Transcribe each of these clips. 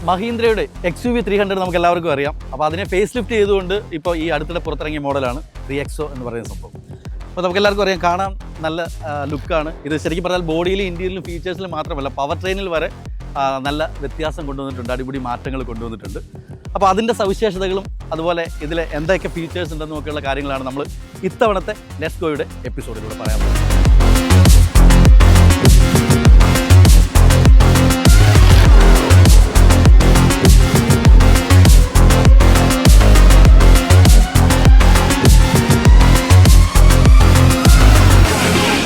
മഹീന്ദ്രയുടെ XUV 300 നമുക്ക് എല്ലാവർക്കും അറിയാം. അപ്പോൾ അതിനെ ഫേസ് ലിഫ്റ്റ് ചെയ്തുകൊണ്ട് ഇപ്പോൾ ഈ അടുത്തിടെ പുറത്തിറങ്ങിയ മോഡലാണ് 3XO എന്ന് പറയുന്ന സംഭവം. അപ്പോൾ നമുക്ക് എല്ലാവർക്കും അറിയാം, കാണാൻ നല്ല ലുക്കാണ്. ഇത് ശരിക്കും പറഞ്ഞാൽ ബോഡിയിലും ഇന്റീരിയലും ഫീച്ചേഴ്സിലും മാത്രമല്ല പവർ ട്രെയിനിൽ വരെ നല്ല വ്യത്യാസം കൊണ്ടുവന്നിട്ടുണ്ട്, അടിപൊളി മാറ്റങ്ങൾ കൊണ്ടുവന്നിട്ടുണ്ട്. അപ്പോൾ അതിൻ്റെ സവിശേഷതകളും അതുപോലെ ഇതിൽ എന്തൊക്കെ ഫീച്ചേഴ്സ് ഉണ്ടെന്നും ഒക്കെയുള്ള കാര്യങ്ങളാണ് നമ്മൾ ഇത്തവണത്തെ ലെറ്റ്സ് ഗോയുടെ എപ്പിസോഡിലൂടെ പറയാൻ പോകുന്നത്.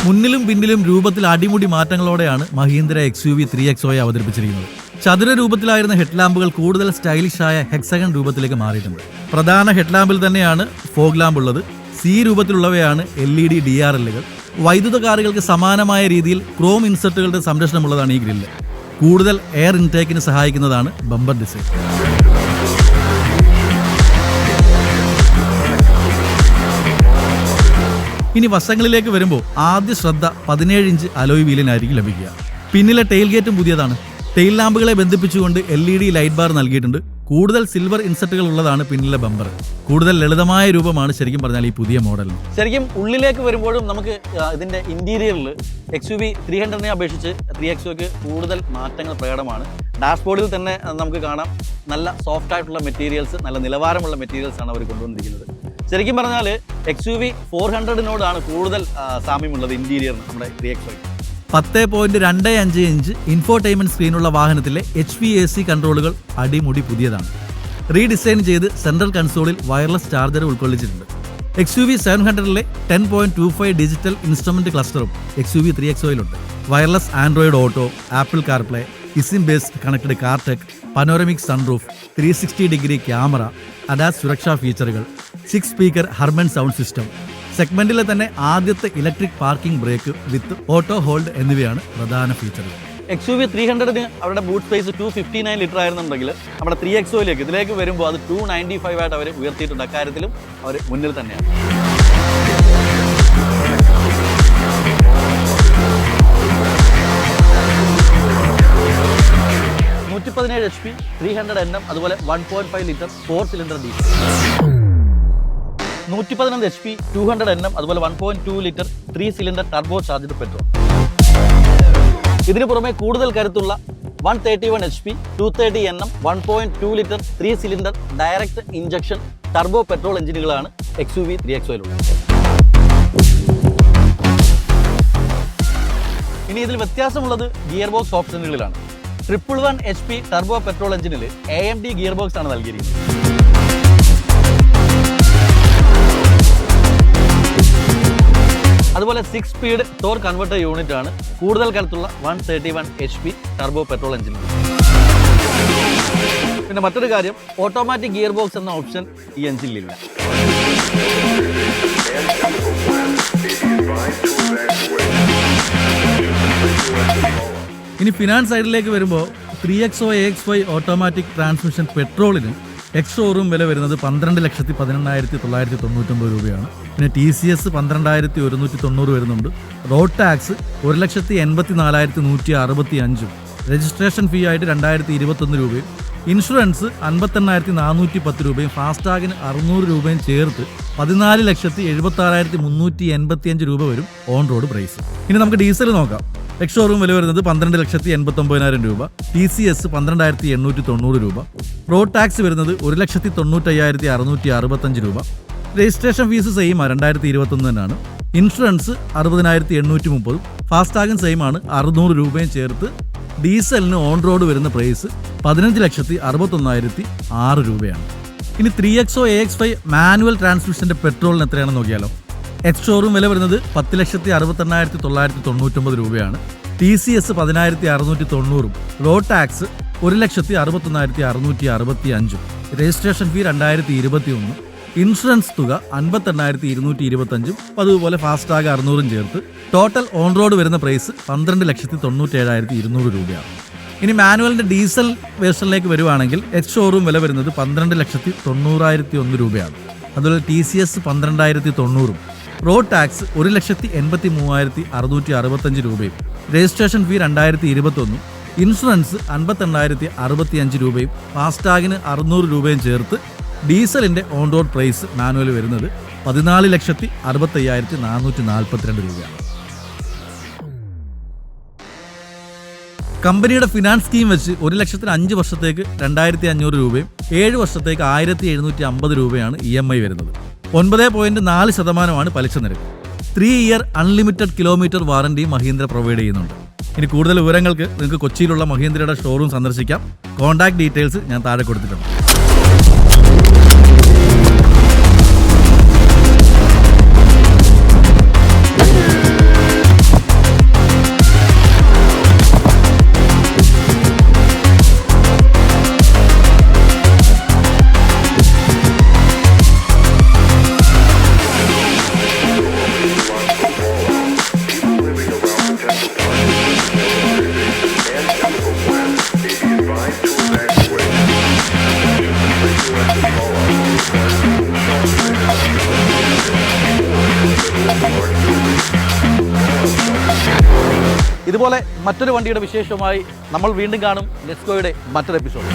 മുന്നിലും പിന്നിലും രൂപത്തിൽ അടിമുടി മാറ്റങ്ങളോടെയാണ് മഹീന്ദ്ര XUV 3XOയെ അവതരിപ്പിച്ചിരിക്കുന്നത്. ചതുര രൂപത്തിലായിരുന്ന ഹെഡ്ലാമ്പുകൾ കൂടുതൽ സ്റ്റൈലിഷായ ഹെക്സഗൺ രൂപത്തിലേക്ക് മാറിയിട്ടുണ്ട്. പ്രധാന ഹെഡ്ലാമ്പിൽ തന്നെയാണ് ഫോഗ് ലാമ്പ് ഉള്ളത്. C രൂപത്തിലുള്ളവയാണ് LED DRLകൾ. വൈദ്യുത കാറുകൾക്ക് സമാനമായ രീതിയിൽ ക്രോം ഇൻസെർട്ടുകളുടെ സംരക്ഷണമുള്ളതാണ് ഈ ഗ്രില്ല്. കൂടുതൽ എയർ ഇൻടേക്കിന് സഹായിക്കുന്നതാണ് ബമ്പർ ഡിസൈൻ. ഇനി വശങ്ങളിലേക്ക് വരുമ്പോൾ ആദ്യ ശ്രദ്ധ 17 ഇഞ്ച് അലോയ് വീലിനായിരിക്കും ലഭിക്കുക. പിന്നിലെ ടെയിൽ ഗേറ്റും പുതിയതാണ്. ടെയിൽ ലാമ്പുകളെ ബന്ധിപ്പിച്ചുകൊണ്ട് LED ലൈറ്റ് ബാർ നൽകിയിട്ടുണ്ട്. കൂടുതൽ സിൽവർ ഇൻസെർട്ടുകൾ ഉള്ളതാണ് പിന്നിലെ ബമ്പർ. കൂടുതൽ ലളിതമായ രൂപമാണ് ശരിക്കും പറഞ്ഞാൽ ഈ പുതിയ മോഡലിന്. ശരിക്കും ഉള്ളിലേക്ക് വരുമ്പോഴും നമുക്ക് ഇതിന്റെ ഇന്റീരിയറിൽ XUV 300നെ അപേക്ഷിച്ച് 3XOക്ക് കൂടുതൽ മാറ്റങ്ങൾ പ്രകടമാണ്. ഡാഷ്ബോർഡിൽ തന്നെ നമുക്ക് കാണാം, നല്ല സോഫ്റ്റ് ആയിട്ടുള്ള മെറ്റീരിയൽസ്, നല്ല നിലവാരമുള്ള മെറ്റീരിയൽസ് ആണ് അവർ കൊണ്ടുവന്നിരിക്കുന്നത്. ശരിക്കും പറഞ്ഞാൽ XUV 400നോടാണ് കൂടുതൽ സാമ്യമുള്ളത് ഇന്റീരിയറിന് നമ്മുടെ 3XO. 10.25 ഇഞ്ച് ഇൻഫോടൈൻമെന്റ് സ്ക്രീനുള്ള വാഹനത്തിലെ HVAC കൺട്രോളുകൾ അടിമുടി പുതിയതാണ്. റീഡിസൈൻ ചെയ്ത് സെൻട്രൽ കൺസോളിൽ വയർലെസ് ചാർജർ ഉൾക്കൊള്ളിച്ചിട്ടുണ്ട്. XUV 700ലെ 10.25 ഡിജിറ്റൽ ഇൻസ്ട്രുമെന്റ് ക്ലസ്റ്ററും XUV 3XOയിലുണ്ട്. Wireless Android Auto, Apple CarPlay, eSIM based connected car tech, panoramic sunroof, 360 degree camera, ADAS സുരക്ഷാ ഫീച്ചറുകൾ, 6 സ്പീക്കർ ഹർമൻ സൗണ്ട് സിസ്റ്റം, സെഗ്മെന്റിലെ തന്നെ ആദ്യത്തെ electric parking brake with auto hold എന്നിവയാണ് പ്രധാന ഫീച്ചറുകൾ. XUV 300ന് അവരുടെ ബൂട്ട് സ്പേസ് 259 ലിറ്റർ ആയിരുന്നുണ്ടെങ്കിൽ നമ്മുടെ 3XOയിലേക്ക് ഇതിലേക്ക് വരുമ്പോൾ അത് 295 ആയിട്ട് അവർ ഉയർത്തിയിട്ടുണ്ട്. അക്കാര്യത്തിലും അവർ മുന്നിൽ തന്നെയാണ്. 117 HP 300nm അതുപോലെ 1.5 litre 4 cylinder diesel, 115 HP 200nm അതുപോലെ 1.2 litre 3 cylinder turbo charged petrol. ഇതിനു പുറമെ കൂടുതൽ കരുത്തുള്ള 131 HP 230nm 1.2 litre 3 cylinder direct injection turbo petrol എഞ്ചിനുകളാണ് XUV 3XOയിലുള്ളത്. ഇനി ഇതിൽ വ്യത്യാസമുള്ളത് ഗിയർ ബോക്സ് ഓപ്ഷനുകളിലാണ്. 111 HP ടർബോ പെട്രോൾ എഞ്ചിനിൽ AMD ഗിയർ ബോക്സ് ആണ് നൽകിയിരിക്കുന്നത്. അതുപോലെ 6 സ്പീഡ് ടോർ കൺവെർട്ടർ യൂണിറ്റ് ആണ് കൂടുതൽ കരുത്തുള്ള 131 HP ടർബോ പെട്രോൾ എഞ്ചിൻ. പിന്നെ മറ്റൊരു കാര്യം, ഓട്ടോമാറ്റിക് ഗിയർ ബോക്സ് എന്ന ഓപ്ഷൻ ഈ എഞ്ചിനിലില്ല. ഇനി ഫിനാൻസ് സൈഡിലേക്ക് വരുമ്പോൾ 3XO AX5 ഓട്ടോമാറ്റിക് ട്രാൻസ്മിഷൻ പെട്രോളിന് എക്സ് ഷോറൂം വില വരുന്നത് 12,11,999 രൂപയാണ്. പിന്നെ TCS 12,190 വരുന്നുണ്ട്. റോഡ് ടാക്സ് 1,84,165, രജിസ്ട്രേഷൻ ഫീ ആയിട്ട് 2,021 രൂപയും, ഇൻഷുറൻസ് 58,410 രൂപയും, ഫാസ്ടാഗിന് 600 രൂപയും ചേർത്ത് 14,76,385 രൂപ വരും ഓൺ റോഡ് പ്രൈസ്. ഇനി നമുക്ക് ഡീസൽ നോക്കാം. എക്സ് ഷോറൂം വില വരുന്നത് 12,89,000 രൂപ, TCS 12,890 രൂപ, റോഡ് ടാക്സ് വരുന്നത് 1,95,665 രൂപ, രജിസ്ട്രേഷൻ ഫീസ് സെയിമാണ് 2021 തന്നെയാണ്, ഇൻഷുറൻസ് 60,830, ഫാസ്ടാഗും സെയിമാണ് 600 രൂപയും ചേർത്ത് ഡീസലിന് ഓൺ റോഡ് വരുന്ന പ്രൈസ് 15,61,006 രൂപയാണ്. ഇനി 3XO AX5 മാനുവൽ ട്രാൻസ്മിഷന്റെ പെട്രോളിന് എത്രയാണെന്ന് നോക്കിയാലോ. എക്സ് ഷോറൂം വില വരുന്നത് 10,68,999 രൂപയാണ്, TCS 10,690, റോഡ് ടാക്സ് 1,61,665, രജിസ്ട്രേഷൻ ഫീ 2021, ഇൻഷുറൻസ് തുക 58,225, അതുപോലെ ഫാസ്ടാഗ് 600 ചേർത്ത് ടോട്ടൽ ഓൺ റോഡ് വരുന്ന പ്രൈസ് 12,97,200 രൂപയാണ്. ഇനി മാനുവലിന്റെ ഡീസൽ വേർഷനിലേക്ക് വരുവാണെങ്കിൽ എക്സ് ഷോറൂം വില വരുന്നത് 12,90,101 രൂപയാണ്. അതുപോലെ TCS 12,090, റോഡ് ടാക്സ് 1,83,665 രൂപയും, രജിസ്ട്രേഷൻ ഫീ 2021, ഇൻഷുറൻസ് 52,065 രൂപയും ഫാസ്ടാഗിന് 600 രൂപയും ചേർത്ത് ഡീസലിൻ്റെ ഓൺ റോഡ് പ്രൈസ് മാനുവൽ വരുന്നത് 14,65,442 രൂപയാണ്. കമ്പനിയുടെ ഫിനാൻസ് സ്കീം വെച്ച് 1,00,000 5 വർഷത്തേക്ക് 2,500 രൂപയും 7 വർഷത്തേക്ക് 1,750 രൂപയാണ് EMI വരുന്നത്. 9.4% പലിശ നിരക്ക്. 3 ഇയർ അൺലിമിറ്റഡ് കിലോമീറ്റർ വാറന്റിയും മഹീന്ദ്ര പ്രൊവൈഡ് ചെയ്യുന്നുണ്ട്. ഇനി കൂടുതൽ വിവരങ്ങൾക്ക് നിങ്ങൾക്ക് കൊച്ചിയിലുള്ള മഹീന്ദ്രയുടെ ഷോറൂം സന്ദർശിക്കാം. കോൺടാക്ട് ഡീറ്റെയിൽസ് ഞാൻ താഴെ കൊടുത്തിട്ടുണ്ട്. ഇതുപോലെ മറ്റൊരു വണ്ടിയുടെ വിശേഷവുമായി നമ്മൾ വീണ്ടും കാണും ലെറ്റ്സ് ഗോയുടെ മറ്റൊരു എപ്പിസോഡ്.